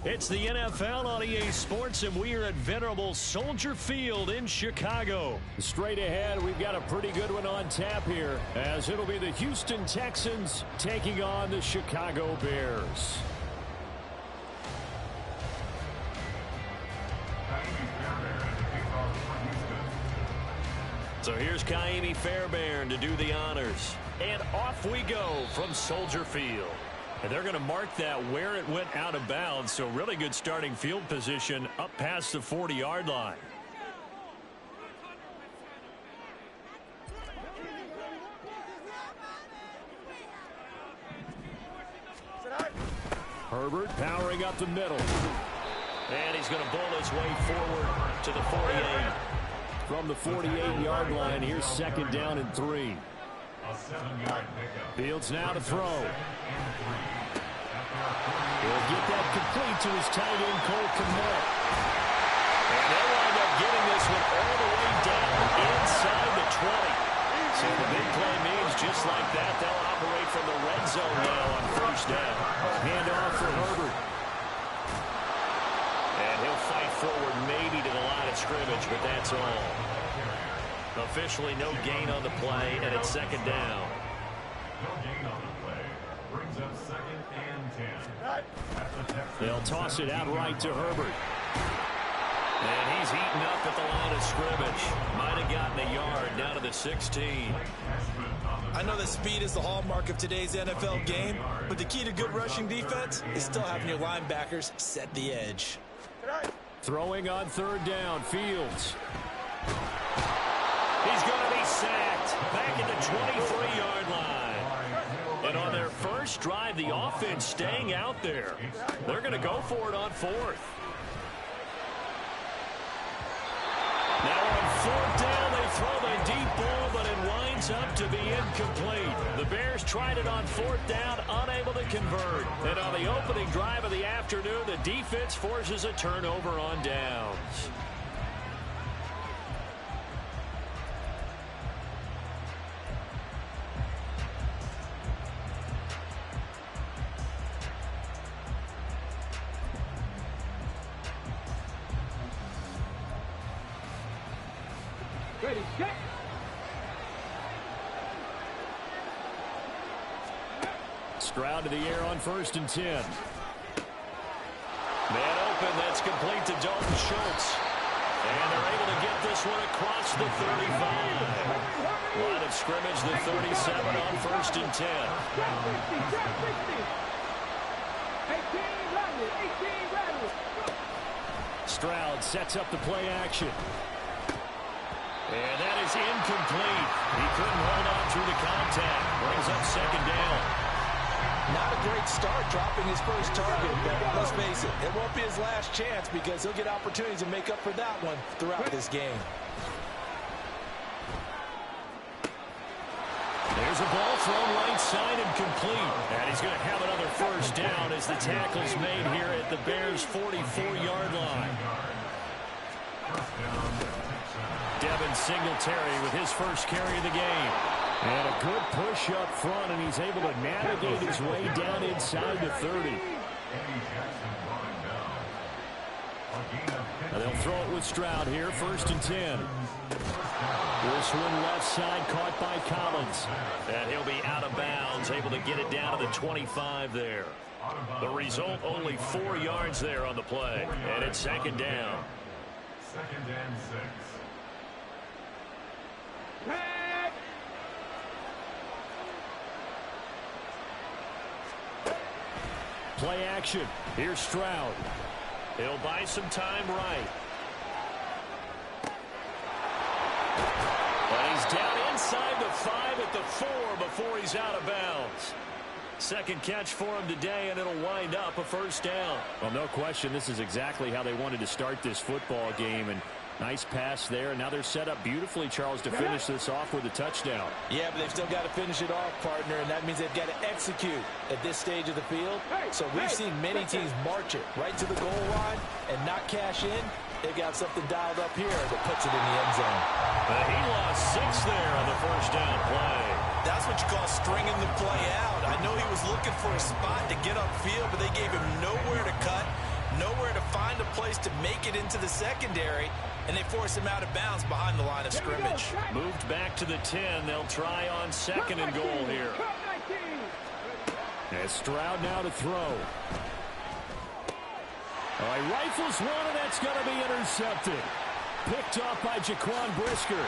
It's the NFL on EA Sports, and we are at venerable Soldier Field in Chicago. Straight ahead, we've got a pretty good one on tap here, as it'll be the Houston Texans taking on the Chicago Bears. So here's Kaimi Fairbairn to do the honors. And off we go from Soldier Field. And they're going to mark that where it went out of bounds. So really good starting field position up past the 40-yard line. Herbert powering up the middle. And he's going to bowl his way forward to the 48. From the 48-yard line, here's second down and 3. Fields now to throw. He'll get that complete to his tight end, Cole Kmet. And they'll wind up getting this one all the way down inside the 20. So the big play means just like that, they'll operate from the red zone now on first down. Handoff for Herbert. And he'll fight forward maybe to the line of scrimmage, but that's all. Officially no gain on the play, and it's second down. No gain on the play. Brings up second and 10. They'll toss it out right to Herbert. And he's eaten up at the line of scrimmage. Might have gotten a yard down to the 16. I know that speed is the hallmark of today's NFL game, but the key to good rushing defense is still having your linebackers set the edge. Throwing on third down, Fields. He's going to be sacked back at the 23-yard line. And on their first drive, the offense staying out there. They're going to go for it on fourth. Now on fourth down, they throw the deep ball, but it winds up to be incomplete. The Bears tried it on fourth down, unable to convert. And on the opening drive of the afternoon, the defense forces a turnover on downs. Ready, set. Stroud to the air on first and 10. Man open, that's complete to Dalton Schultz. And they're able to get this one across the 35. Line of scrimmage, the 37 on first and 10. 18, Stroud sets up the play action. And that is incomplete. He couldn't hold on through the contact. Brings up second down. Not a great start dropping his first target, but let's face it, it won't be his last chance because he'll get opportunities to make up for that one throughout this game. There's a ball thrown right side and complete. And he's going to have another first down as the tackle's made here at the Bears' 44-yard line. Devin Singletary with his first carry of the game. And a good push up front, and he's able to navigate his way down inside the 30. And they'll throw it with Stroud here, first and 10. This one left side caught by Collins. And he'll be out of bounds, able to get it down to the 25 there. The result, only 4 yards there on the play. And it's second down. Second and 6. Play action. Here's Stroud. He'll buy some time right. But he's down inside the 5 at the 4 before he's out of bounds. Second catch for him today, and it'll wind up a first down. Well, no question, this is exactly how they wanted to start this football game. And nice pass there. And now they're set up beautifully, Charles, to finish this off with a touchdown. Yeah, but they've still got to finish it off, partner, and that means they've got to execute at this stage of the field. So we've seen many teams march it right to the goal line and not cash in. They've got something dialed up here that puts it in the end zone. He lost 6 there on the first down play. That's what you call stringing the play out. I know he was looking for a spot to get upfield, but they gave him nowhere to cut, nowhere to find a place to make it into the secondary, and they force him out of bounds behind the line of scrimmage. Moved back to the 10. They'll try on 2nd and goal here. And Stroud now to throw. All right, rifles one, and that's going to be intercepted. Picked off by Jaquan Brisker.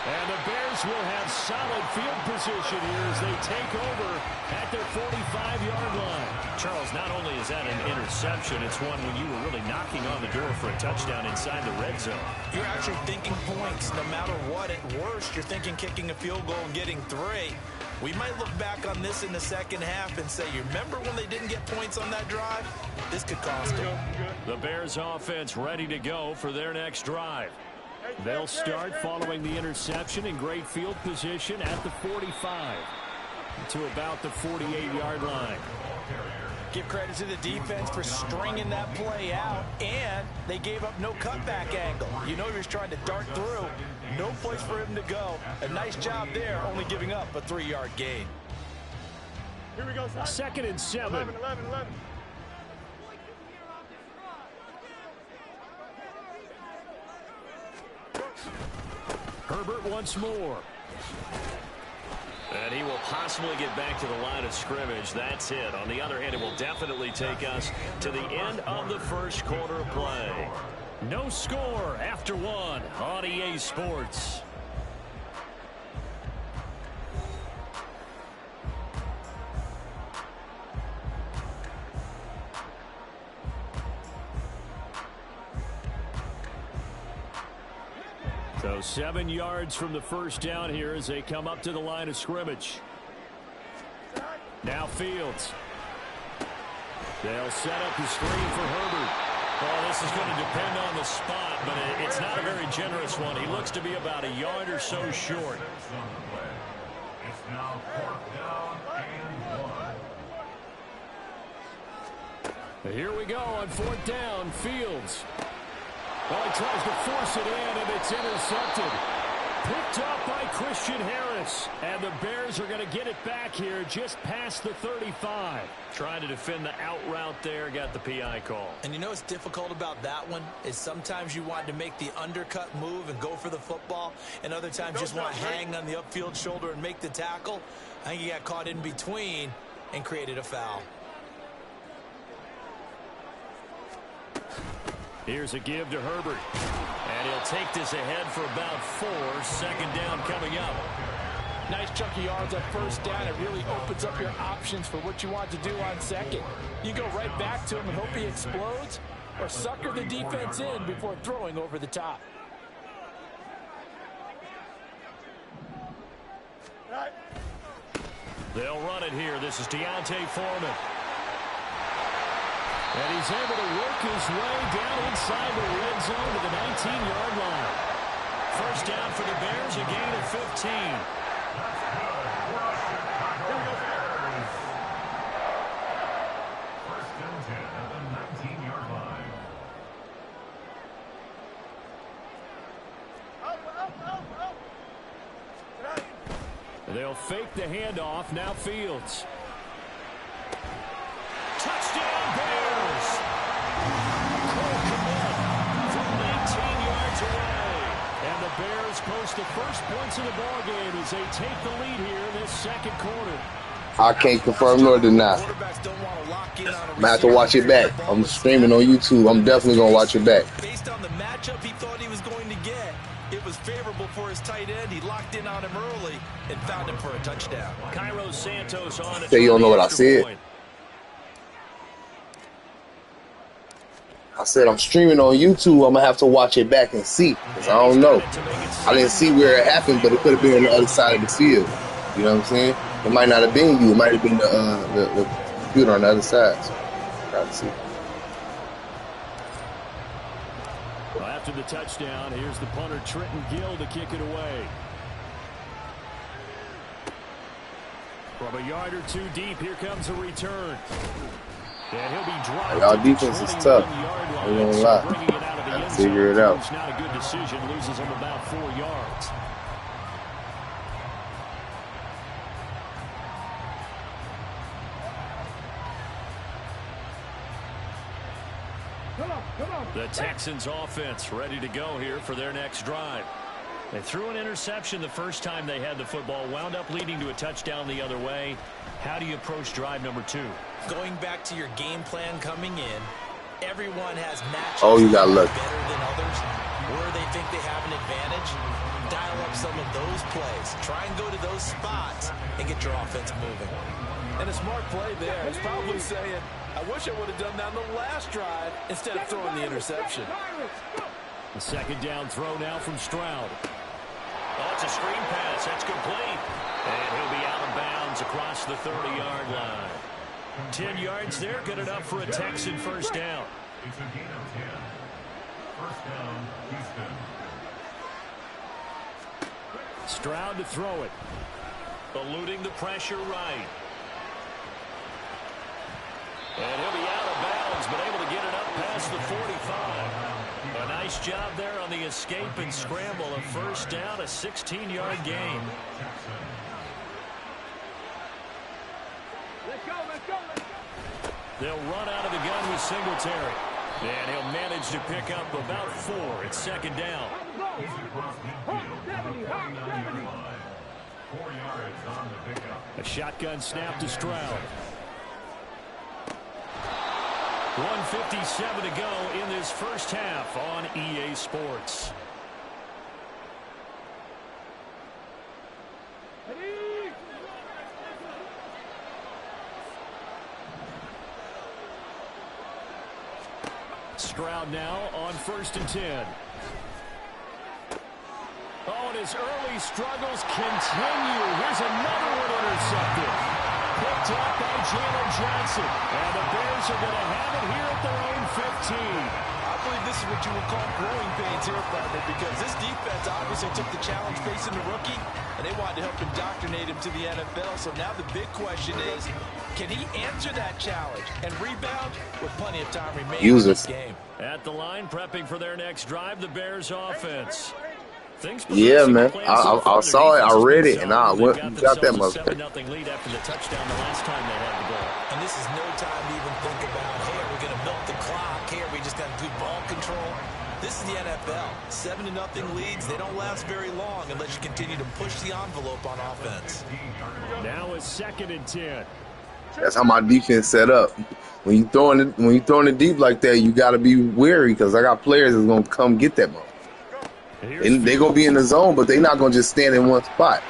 And the Bears will have solid field position here as they take over at their 45-yard line. Charles, not only is that an interception, it's one when you were really knocking on the door for a touchdown inside the red zone. You're actually thinking points. No matter what, at worst, you're thinking kicking a field goal and getting 3. We might look back on this in the second half and say, you remember when they didn't get points on that drive? This could cost them. The Bears offense ready to go for their next drive. They'll start following the interception in great field position at the 45 to about the 48-yard line. Give credit to the defense for stringing that play out, and they gave up no cutback angle. You know he was trying to dart through. No place for him to go. A nice job there, only giving up a 3-yard gain. Here we go, son. 2nd and 7. 11. Herbert once more. And he will possibly get back to the line of scrimmage. That's it. On the other hand, it will definitely take us to the end of the first quarter of play. No score after 1 on EA Sports. So 7 yards from the first down here as they come up to the line of scrimmage. Now Fields. They'll set up the screen for Herbert. Oh, this is going to depend on the spot, but it's not a very generous one. He looks to be about a yard or so short. It's now 4th down and 1. Here we go on 4th down. Fields. Well, he tries to force it in, and it's intercepted. Picked up by Christian Harris. And the Bears are going to get it back here just past the 35. Trying to defend the out route there, got the PI call. And you know what's difficult about that one is sometimes you want to make the undercut move and go for the football, and other times just want to hang on the upfield shoulder and make the tackle. I think he got caught in between and created a foul. Here's a give to Herbert. And he'll take this ahead for about 4. 2nd down coming up. Nice chunky yards on 1st down. It really opens up your options for what you want to do on 2nd. You go right back to him and hope he explodes, or sucker the defense in before throwing over the top. They'll run it here. This is Deontay Foreman. And he's able to work his way down inside the red zone to the 19-yard line. 1st down for the Bears, a gain of 15. First and 10 at the 19-yard line. They'll fake the handoff. Now Fields. Touchdown, Bears! Cole Kmet from 19 yards away. And the Bears post the first points of the ball game as they take the lead here in this 2nd quarter. I can't confirm nor deny. I'm gonna have to watch it back. I'm streaming on YouTube. I'm definitely gonna watch it back. Based on the matchup he thought he was going to get, it was favorable for his tight end. He locked in on him early and found him for a touchdown. Cairo Santos on it. Say you don't know what I said. I said I'm streaming on YouTube. I'm gonna have to watch it back and see, because I don't know. I didn't see where it happened, but it could have been on the other side of the field. You know what I'm saying? It might not have been you. It might have been the computer on the other side. So, try to see. Well, after the touchdown, here's the punter Trenton Gill to kick it away. From a yard or 2 deep, here comes a return. And he'll be dropped. Y'all defense is tough. I ain't gonna lie. Figure it out. It's not a good decision. Loses him about 4 yards. The Texans offense ready to go here for their next drive. They threw an interception the first time they had the football, wound up leading to a touchdown the other way. How do you approach drive number 2? Going back to your game plan coming in, everyone has matchups You got lucky. better than others. Where they think they have an advantage, dial up some of those plays. Try and go to those spots and get your offense moving. And a smart play there. It's probably saying, I wish I would have done that on the last drive instead of throwing the interception. The second down throw now from Stroud. Oh, it's a screen pass. That's complete. And he'll be out of bounds across the 30-yard line. 10 yards there, good enough for a Texan first down. It's a gain of 10. First down, Houston. Stroud to throw it. Eluding the pressure right. And he'll be out of bounds, but able to get it up past the 45. A nice job there on the escape and scramble. A first down, a 16-yard gain. They'll run out of the gun with Singletary. And he'll manage to pick up about 4. It's second down. 4 yards on the pickup. A shotgun snap to Stroud. 1:57 to go in this first half on EA Sports. Stroud now on 1st and 10. Oh, and his early struggles continue. Here's another one intercepted. Picked up by Jalen Johnson. And the Bears are going to have it here at their own 15. I believe this is what you would call growing pains here, partner, because this defense obviously took the challenge facing the rookie, and they wanted to help indoctrinate him to the NFL. So now the big question is, can he answer that challenge and rebound with plenty of time remaining in this game? At the line, prepping for their next drive, the Bears offense. Yeah, man. I saw it, I read it, and I went and got that much. 7-0 lead after the touchdown the last time they had the ball. And this is no time to even think about, hey, are we going to milk the clock? Hey, are we just got good ball control? This is the NFL. 7-0 leads, they don't last very long unless you continue to push the envelope on offense. Now it's 2nd and 10. That's how my defense set up. When you throwing it deep like that, you got to be wary because I got players that's gonna come get that ball. And they're gonna be in the zone, but they're not gonna just stand in one spot.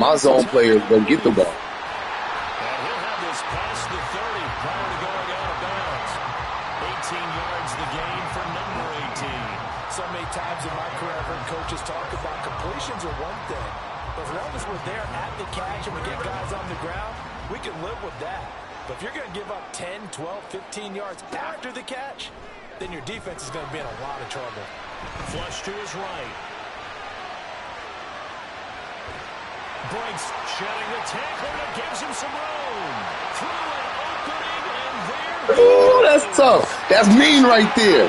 My zone players go get the ball. And he'll have this past the 30 prior to going out of bounds. 18 yards the gain for number 18. So many times in my career, I've heard coaches talk about completions are one thing, but as long as we're there at the catch and we get guys on the ground, we can live with that. But if you're going to give up 10, 12, 15 yards after the catch, then your defense is going to be in a lot of trouble. Flush to his right. Breaks, shedding the tackle, and it gives him some room. Through an opening, and there. Oh, that's tough. That's mean right there.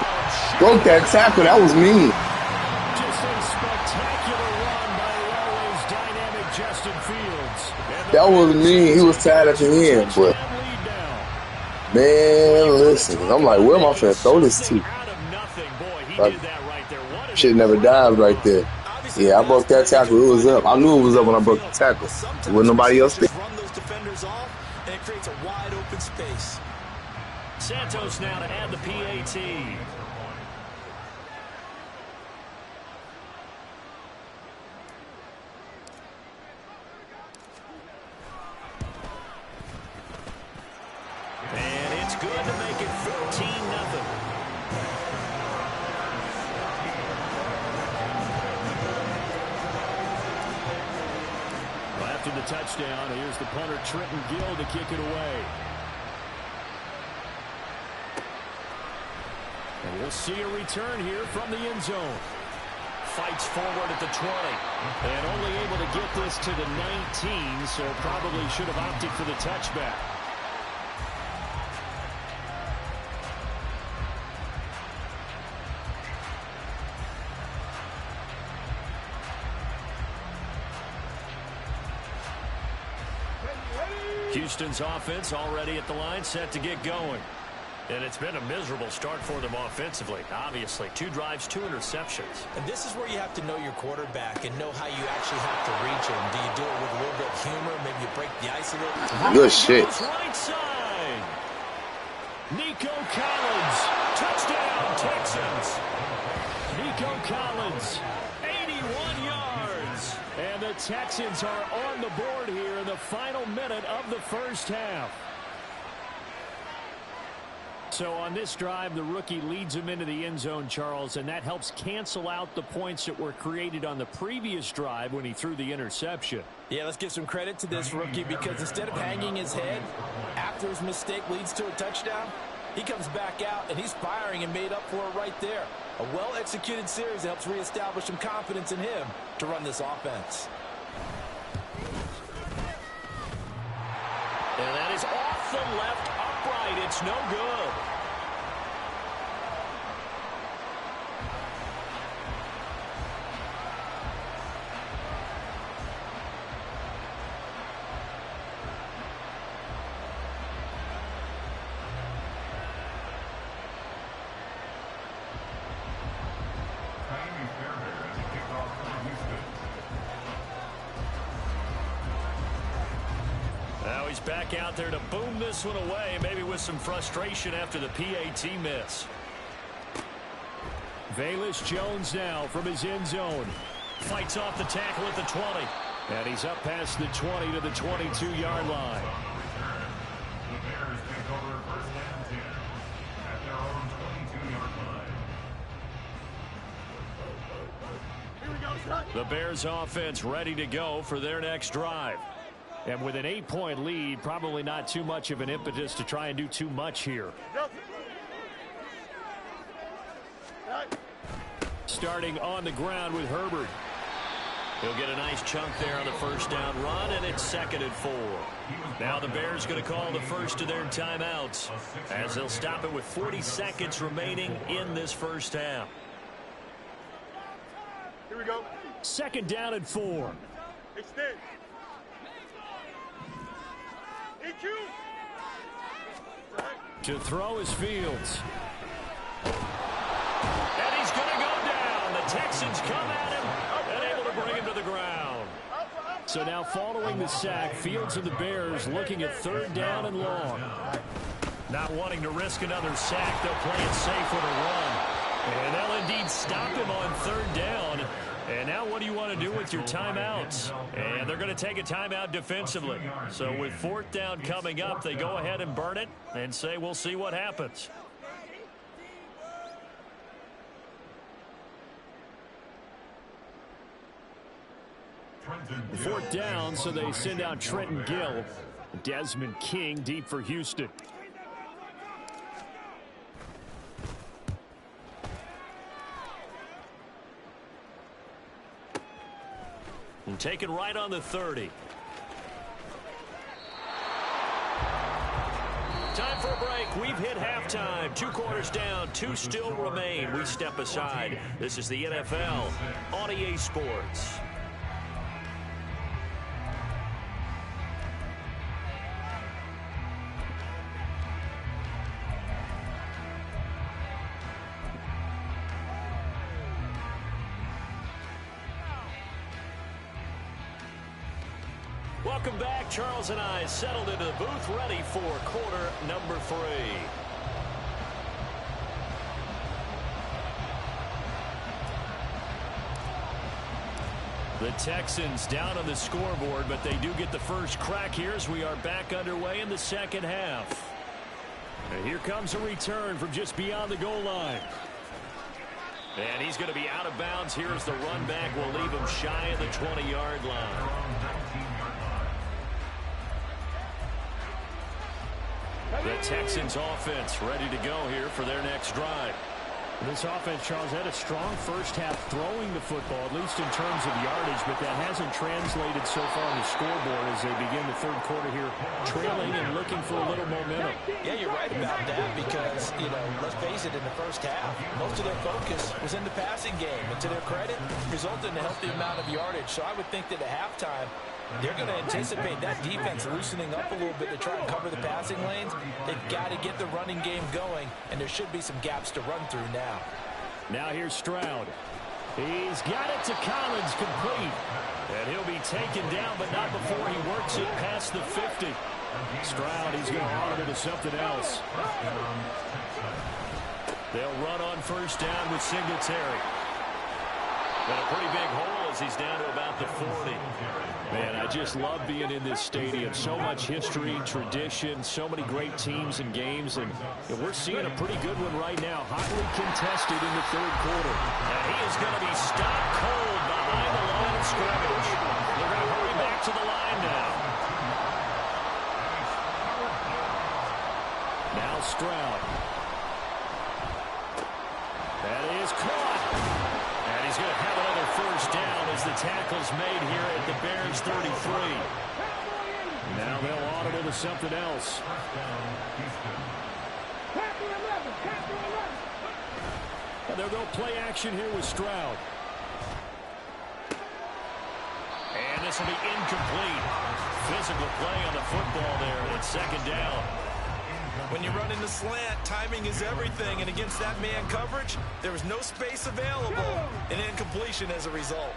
Broke that tackle. That was mean. Just a spectacular run by the always dynamic Justin Fields. That was mean. He was tired at the end, but man, listen. I'm like, where am I finna throw this to? Should have never dived right there. Yeah, I broke that tackle. It was up. I knew it was up when I broke the tackle. There wasn't nobody else there. Run those defenders off, and it creates a wide open space. Santos now to add the PAT. And it's good to make it 14-0. After the touchdown, here's the punter Trenton Gill to kick it away. And we'll see a return here from the end zone. Fights forward at the 20. And only able to get this to the 19, so probably should have opted for the touchback. Houston's offense already at the line, set to get going. And it's been a miserable start for them offensively, obviously. 2 drives, 2 interceptions. And this is where you have to know your quarterback and know how you actually have to reach him. Do you do it with a little bit of humor? Maybe you break the ice a little? Good shit. Right side. Nico Collins. Touchdown, Texans. Nico Collins, 81 yards. And the Texans are on the board here in the final minute of the first half. So on this drive, the rookie leads him into the end zone, Charles, and that helps cancel out the points that were created on the previous drive when he threw the interception. Yeah, let's give some credit to this rookie because instead of hanging his head after his mistake leads to a touchdown, he comes back out and he's firing and made up for it right there. A well-executed series that helps reestablish some confidence in him to run this offense. And that is off the left upright. It's no good. Now he's back out there to boom this one away, maybe with some frustration after the PAT miss. Velus Jones now from his end zone. Fights off the tackle at the 20. And he's up past the 20 to the 22-yard line. The Bears take over first and 10 at their own 22-yard line. The Bears offense ready to go for their next drive. And with an 8-point lead, probably not too much of an impetus to try and do too much here. Starting on the ground with Herbert. He'll get a nice chunk there on the first down run, and it's 2nd and 4. Now the Bears going to call the first of their timeouts as they'll stop it with 40 seconds remaining in this first half. Here we go. 2nd down and 4. Extend. To throw is Fields. And he's going to go down. The Texans come at him and able to bring him to the ground. So now following the sack, Fields and the Bears looking at 3rd down and long. Not wanting to risk another sack, they'll play it safe with a run. And they'll indeed stop him on 3rd down. And now what do you want to do with your timeouts? And they're going to take a timeout defensively. So with 4th down coming up, they go ahead and burn it and say we'll see what happens. Fourth down, so they send out Trenton Gill. Desmond King deep for Houston. And taken right on the 30. Time for a break. We've hit halftime. 2 quarters down. 2 still remain. We step aside. This is the NFL on EA Sports. Welcome back. Charles and I settled into the booth, ready for quarter number 3. The Texans down on the scoreboard, but they do get the first crack here as we are back underway in the second half. And here comes a return from just beyond the goal line. And he's going to be out of bounds here as the run back will leave him shy of the 20-yard line. The Texans offense ready to go here for their next drive. This offense, Charles, had a strong first half throwing the football, at least in terms of yardage, but that hasn't translated so far on the scoreboard as they begin the third quarter here, trailing and looking for a little momentum. Yeah, you're right about that because, let's face it, in the first half, most of their focus was in the passing game. And to their credit, resulted in a healthy amount of yardage. So I would think that at halftime, They're going to anticipate that defense loosening up a little bit to try and cover the passing lanes. They've got to get the running game going, and there should be some gaps to run through now. Now here's Stroud. He's got it to Collins, complete. And he'll be taken down, but not before he works it past the 50. Stroud, he's going to audible to something else. They'll run on first down with Singletary. Got a pretty big hole as he's down to about the 40. Man, I just love being in this stadium. So much history, tradition, so many great teams and games. And we're seeing a pretty good one right now. Hotly contested in the third quarter. And he is going to be stopped cold behind the line of scrimmage. They're going to hurry back to the line now. Now Stroud. That is caught. And he's going to have another first down as the tackle's made here at the Bears 33. Now they'll audible to something else. And they'll go play action here with Stroud. And this will be incomplete. Physical play on the football there, and it's second down. When you run in the slant, timing is everything, and against that man coverage, there was no space available, and incompletion as a result.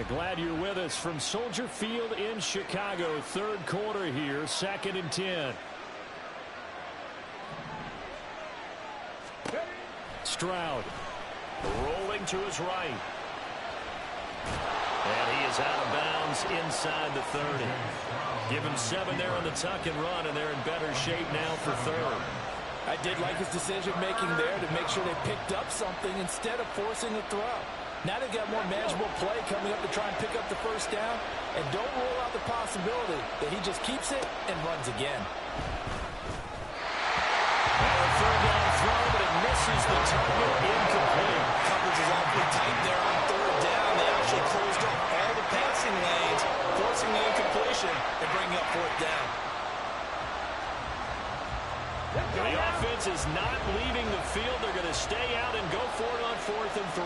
Glad you're with us from Soldier Field in Chicago. Third quarter here, 2nd and 10. Stroud. Rolling to his right. And he is out of bounds inside the 30. Give him 7 there on the tuck and run, and they're in better shape now for third. I did like his decision-making there to make sure they picked up something instead of forcing a throw. Now they've got more manageable play coming up to try and pick up the first down, and don't rule out the possibility that he just keeps it and runs again. And a third down throw, but it misses the target, incomplete. Coverage is awfully tight there on third down. They actually closed up all the passing lanes, forcing the incompletion and bringing up fourth down. The offense is not leaving the field. They're going to stay out and go for it on 4th and 3.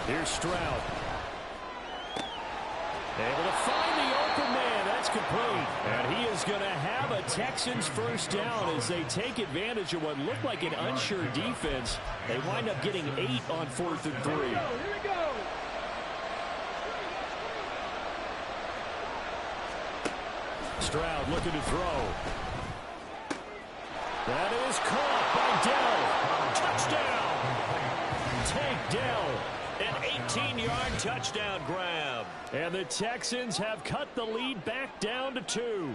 Here's Stroud. Able to find the open man. That's complete. And he is going to have a Texans first down as they take advantage of what looked like an unsure defense. They wind up getting 8 on 4th and 3. Here we go. Stroud looking to throw. That is caught by Dell. Touchdown. Take Dell. An 18-yard touchdown grab. And the Texans have cut the lead back down to 2.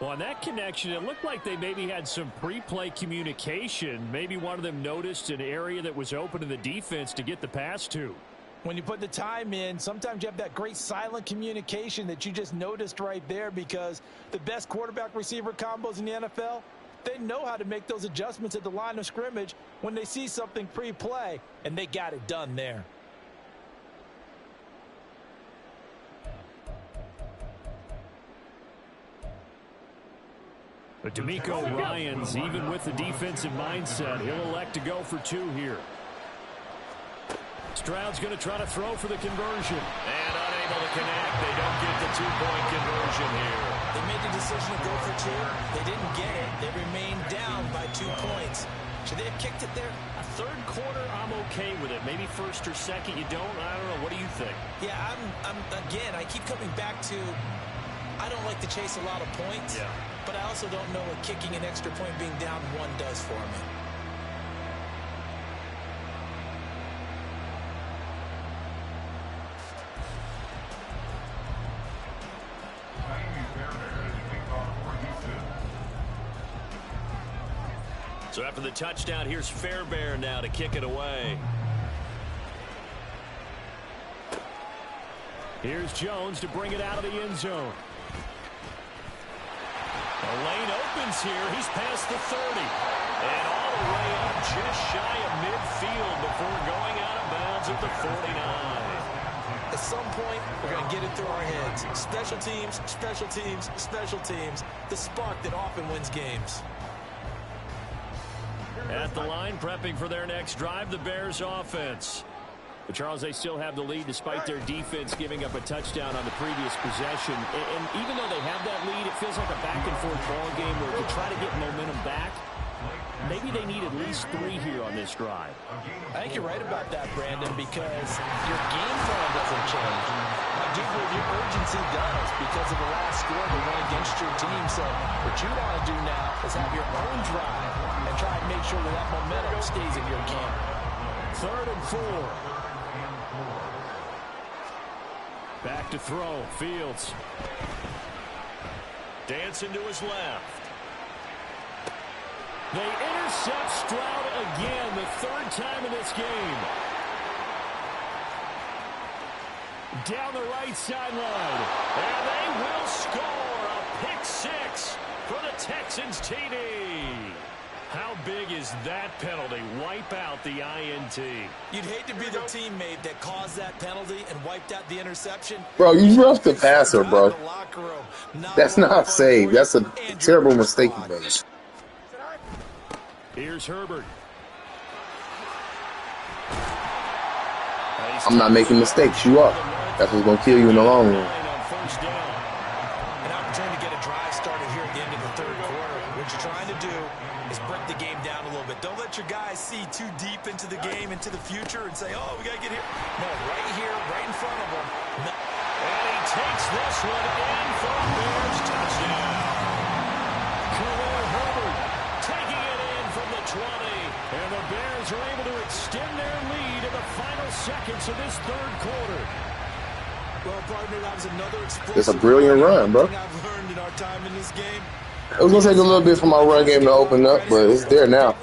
Well, on that connection, it looked like they maybe had some pre-play communication. Maybe one of them noticed an area that was open to the defense to get the pass to. When you put the time in, sometimes you have that great silent communication that you just noticed right there, because the best quarterback-receiver combos in the NFL, they know how to make those adjustments at the line of scrimmage when they see something pre-play, and they got it done there. But D'Amico Ryans, even with the defensive mindset, he'll elect to go for 2 here. Stroud's going to try to throw for the conversion. And unable to connect. They don't get the 2-point conversion here. They made the decision to go for 2. They didn't get it. They remained down by 2 points. Should they have kicked it there? A third quarter, I'm okay with it. Maybe first or second, you don't. I don't know. What do you think? Yeah, again, I keep coming back to, I don't like to chase a lot of points. Yeah. But I also don't know what kicking an extra point being down 1 does for me. So after the touchdown, here's Fairbairn now to kick it away. Here's Jones to bring it out of the end zone. The lane opens here. He's past the 30. And all the way up just shy of midfield before going out of bounds at the 49. At some point, we're going to get it through our heads. Special teams, special teams, special teams. The spark that often wins games. At the line, prepping for their next drive, the Bears offense. But Charles, they still have the lead despite their defense giving up a touchdown on the previous possession. And even though they have that lead, it feels like a back-and-forth ball game where to try to get momentum back, maybe they need at least 3 here on this drive. I think you're right about that, Brandon, because your game plan doesn't change. I do believe your urgency does because of the last score that went against your team. So what you want to do now is have your own drive and try and make sure that that momentum stays in your camp. 3rd and 4. Back to throw. Fields. Dancing to his left. They intercept Stroud again, the 3rd time in this game. Down the right sideline. And they will score a pick 6 for the Texans TD. How big is that penalty? Wipe out the INT. You'd hate to be the teammate that caused that penalty and wiped out the interception. Bro, you roughed the passer, bro. That's not safe. That's a terrible mistake you made. Here's Herbert. I'm not making mistakes. You are. That's what's going to kill you in the long run. An opportunity to get a drive started here at the end of the 3rd quarter. What you're trying to do is break the game down a little bit. Don't let your guys see too deep into the game, into the future, and say, oh, we got to get here. No, right here, right in front of them. No. And he takes this one in for a Bears touchdown. Herbert taking it in from the 20. And the Bears are able to extend their lead in the final seconds of this 3rd quarter. Well, partner, that was another explosive. It's a brilliant run, bro. I've learned in our time in this game. It was going to take a little bit for my run game to open up, but it's there now.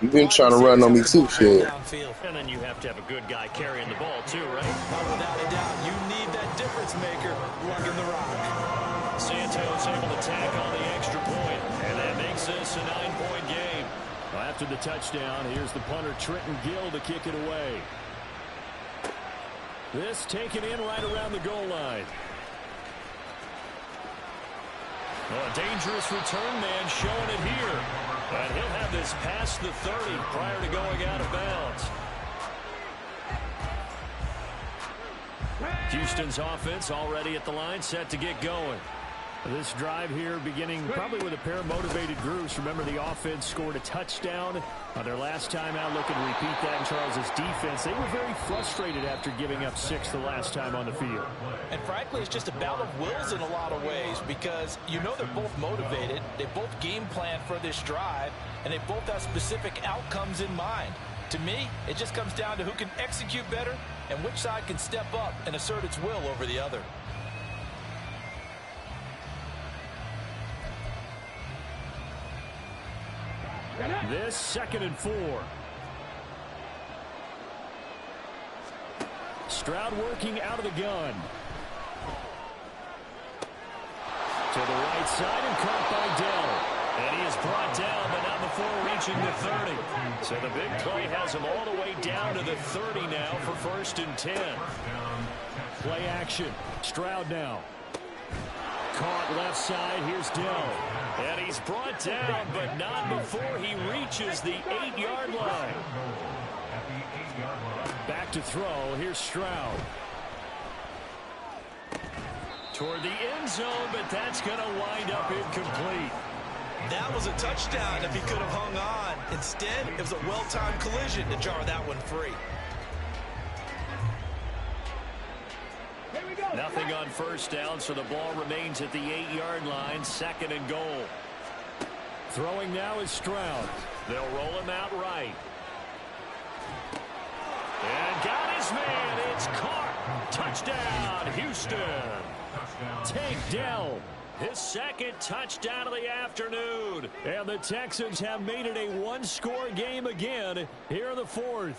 You've been trying to run on me too, shit. And then you have to have a good guy carrying the ball too, right? Without a doubt, you need that difference maker lugging the rock. Santos able to tack on the extra point, and that makes this a 9-point game. Well, after the touchdown, here's the punter Trenton Gill to kick it away. This taken in right around the goal line. Well, a dangerous return man showing it here. And he'll have this past the 30 prior to going out of bounds. Houston's offense already at the line, set to get going. This drive here beginning probably with a pair of motivated groups. Remember, the offense scored a touchdown on their last time out. Looking to repeat that in Charles's defense. They were very frustrated after giving up 6 the last time on the field. And frankly, it's just a battle of wills in a lot of ways because you know they're both motivated. They both game plan for this drive, and they both have specific outcomes in mind. To me, it just comes down to who can execute better and which side can step up and assert its will over the other. This 2nd and 4. Stroud working out of the gun. To the right side and caught by Dell. And he is brought down, but not before reaching the 30. So the big play has him all the way down to the 30 now for 1st and 10. Play action. Stroud now. Caught left side. Here's Dell. And he's brought down, but not before he reaches the 8-yard line. Back to throw. Here's Stroud. Toward the end zone, but that's going to wind up incomplete. That was a touchdown if he could have hung on. Instead, it was a well-timed collision to jar that one free. Nothing on 1st down, so the ball remains at the 8-yard line, 2nd and goal. Throwing now is Stroud. They'll roll him out right. And got his man. It's caught. Touchdown, Houston. Tank Dell. His 2nd touchdown of the afternoon. And the Texans have made it a 1-score game again here in the 4th.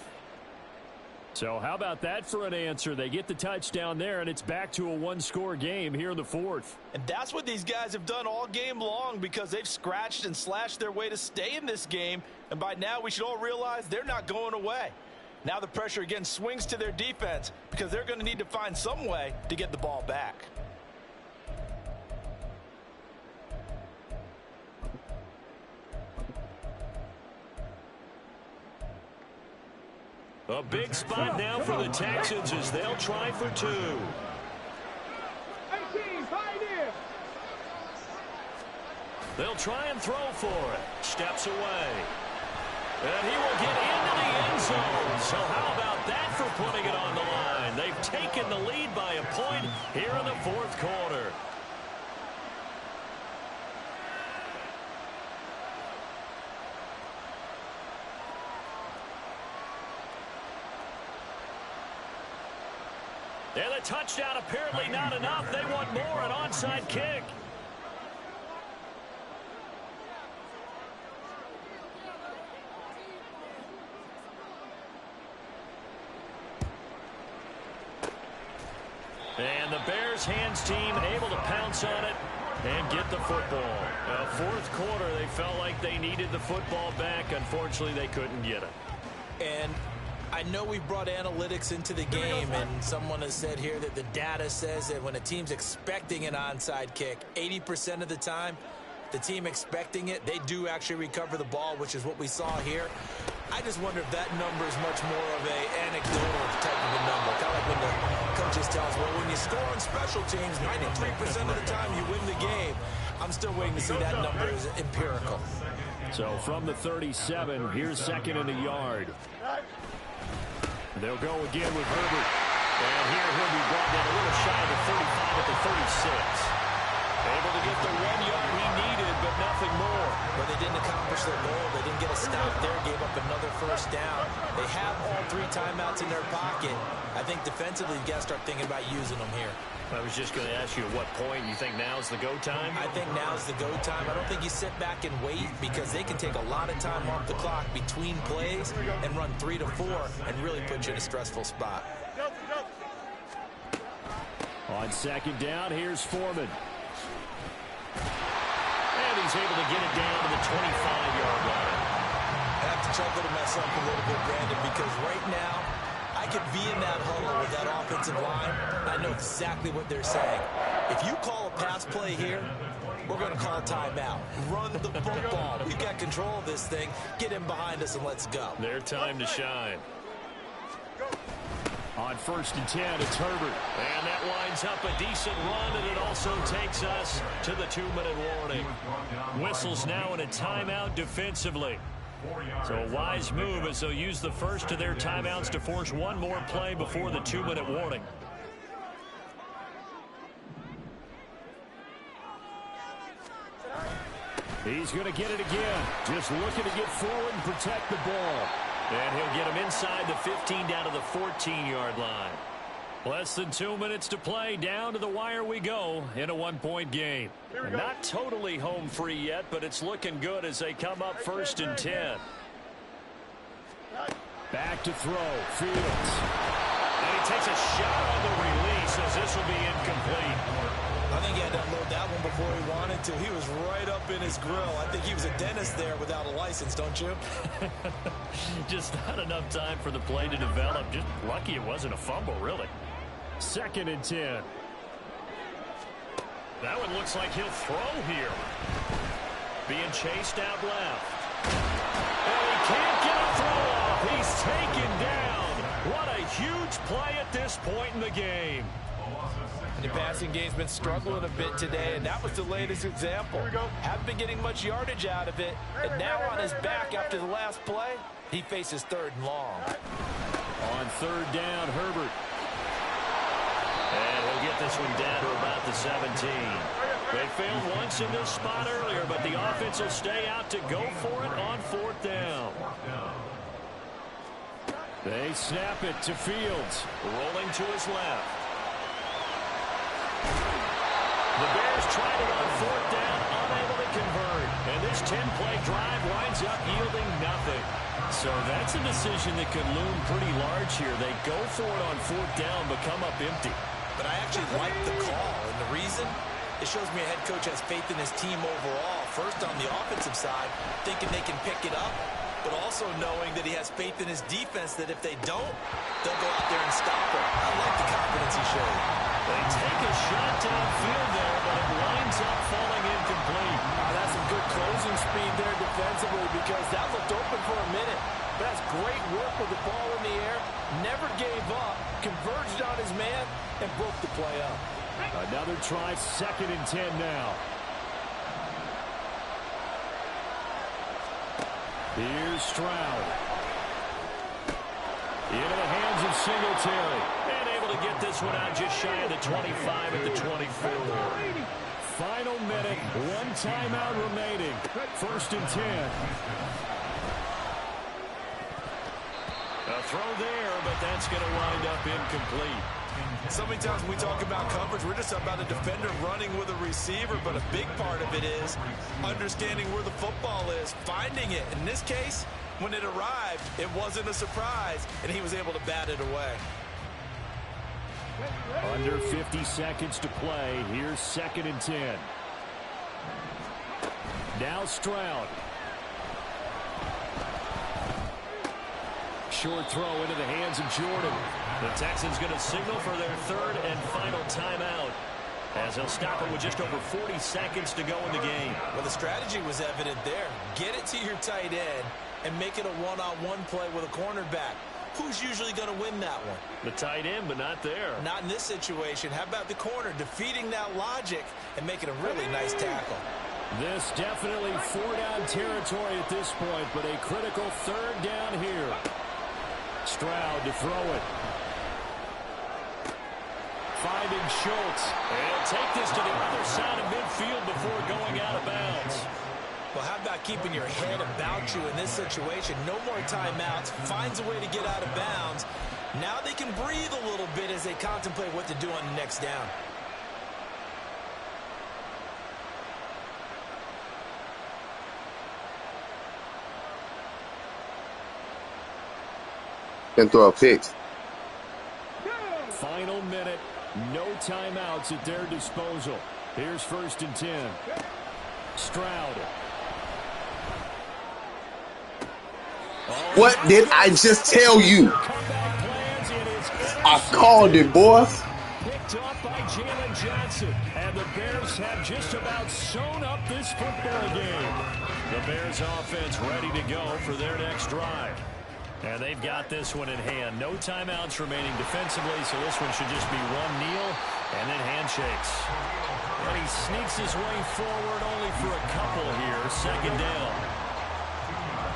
So how about that for an answer? They get the touchdown there, and it's back to a 1-score game here in the 4th. And that's what these guys have done all game long because they've scratched and slashed their way to stay in this game. And by now, we should all realize they're not going away. Now the pressure again swings to their defense because they're going to need to find some way to get the ball back. A big spot now for the Texans as they'll try for 2. 18, pioneer. They'll try and throw for it. Steps away. And he will get into the end zone. So how about that for putting it on the line? They've taken the lead by a point here in the 4th quarter. And the touchdown apparently not enough. They want more, an onside kick. And the Bears hands team able to pounce on it and get the football. 4th quarter, they felt like they needed the football back. Unfortunately, they couldn't get it. And I know we've brought analytics into the game, and someone has said here that the data says that when a team's expecting an onside kick, 80% of the time, the team expecting it, they do actually recover the ball, which is what we saw here. I just wonder if that number is much more of an anecdotal type of a number. Kind of like when the coaches tell us, well, when you score on special teams, 93% of the time you win the game. I'm still waiting to see that number is empirical. So from the 37, here's 2nd and a yard. They'll go again with Herbert. And here he'll be brought down a little shy of the 35 at the 36. Able to get the 1 yard he needed, but nothing more. But they didn't accomplish their goal. They didn't get a stop there, gave up another 1st down. They have all 3 timeouts in their pocket. I think defensively, you got to start thinking about using them here. I was just going to ask you at what point you think now's the go time? I think now's the go time. I don't think you sit back and wait because they can take a lot of time off the clock between plays and run 3 to 4 and really put you in a stressful spot. On 2nd down, here's Foreman. And he's able to get it down to the 25-yard line. I have to chuckle to myself a little bit, Brandon, because right now, I could be in that huddle with that offensive line. I know exactly what they're saying. If you call a pass play here, we're going to call timeout. Run the football. We've got control of this thing. Get him behind us and let's go. Their time to shine. On 1st and 10, it's Herbert. And that winds up a decent run, and it also takes us to the 2-minute warning. Whistles now in a timeout defensively. So a wise move as they'll use the first of their timeouts to force one more play before the 2-minute warning. He's going to get it again. Just looking to get forward and protect the ball. And he'll get him inside the 15 down to the 14-yard line. Less than 2 minutes to play. Down to the wire we go in a 1-point game. Not totally home free yet, but it's looking good as they come up 1st and 10. Back to throw. Fields. And he takes a shot on the release as this will be incomplete. I think he had to unload that one before he wanted to. He was right up in his grill. I think he was a dentist there without a license, don't you? Just not enough time for the play to develop. Just lucky it wasn't a fumble, really. 2nd and 10. That one looks like he'll throw here. Being chased out left. And he can't get a throw off. He's taken down. What a huge play at this point in the game. The passing game's been struggling a bit today, and that was the latest example. Haven't been getting much yardage out of it, and now on his back after the last play, he faces 3rd and long. On 3rd down, Herbert. And he'll get this one down to about the 17. They failed once in this spot earlier, but the offense will stay out to go for it on 4th down. They snap it to Fields. Rolling to his left. The Bears tried it on 4th down, unable to convert. And this 10-play drive winds up yielding nothing. So that's a decision that could loom pretty large here. They go for it on 4th down, but come up empty. But I actually like the call, and the reason? It shows me a head coach has faith in his team overall. First on the offensive side, thinking they can pick it up, but also knowing that he has faith in his defense that if they don't, they'll go out there and stop him. I like the confidence he showed. They take a shot downfield there, but it winds up falling incomplete. That's some good closing speed there defensively because that looked open for a minute. But that's great work with the ball in the air. Never gave up, converged on his man, and broke the play up. Another try, 2nd and 10 now. Here's Stroud. Into the hands of Singletary. And able to get this one out just shy of the 25 at the 24. Final minute, 1 timeout remaining. 1st and 10. A throw there, but that's going to wind up incomplete. So many times when we talk about coverage, we're just about a defender running with a receiver, but a big part of it is understanding where the football is, finding it. In this case, when it arrived, it wasn't a surprise, and he was able to bat it away. Under 50 seconds to play. Here's 2nd and 10. Now Stroud. Short throw into the hands of Jordan. The Texans going to signal for their 3rd and final timeout, as they'll stop it with just over 40 seconds to go in the game. Well, the strategy was evident there. Get it to your tight end and make it a one-on-one play with a cornerback. Who's usually going to win that one? The tight end, but not there. Not in this situation. How about the corner defeating that logic and making a really nice tackle? This definitely 4-down territory at this point, but a critical 3rd down here. Stroud to throw it. Finding Schultz. And he'll take this to the other side of midfield before going out of bounds. Well, how about keeping your head about you in this situation? No more timeouts. Finds a way to get out of bounds. Now they can breathe a little bit as they contemplate what to do on the next down. Can throw a pick. Final minute. No timeouts at their disposal. Here's 1st and 10. Stroud. What did I just tell you? I called it, boy. Picked off by Jalen Johnson. And the Bears have just about sewn up this football game. The Bears offense ready to go for their next drive. And they've got this one in hand. No timeouts remaining defensively, so this one should just be one kneel and then handshakes. And he sneaks his way forward only for a couple here. 2nd down.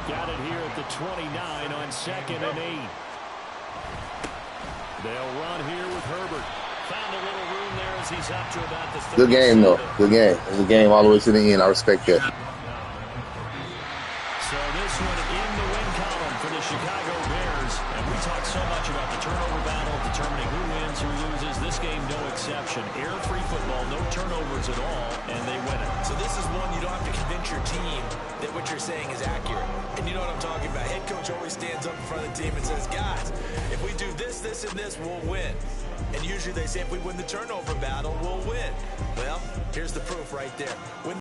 Got it here at the 29 on 2nd and 8. They'll run here with Herbert. Found a little room there as he's up to about the 30. Good game, though. Good game. It was a game all the way to the end. I respect that. So this one in the win column for the Chicago Bears. And we talk so much about the turnover battle, determining who wins, who loses. This game, no exception. Error-free football, no turnovers at all, and they win it. So this is one you don't have to convince your team that what you're saying is accurate. And you know what I'm talking about. Head coach always stands up in front of the team and says, guys, if we do this, this, and this, we'll win. And usually they say if we win the turnover battle, we'll win. Well, here's the proof right there.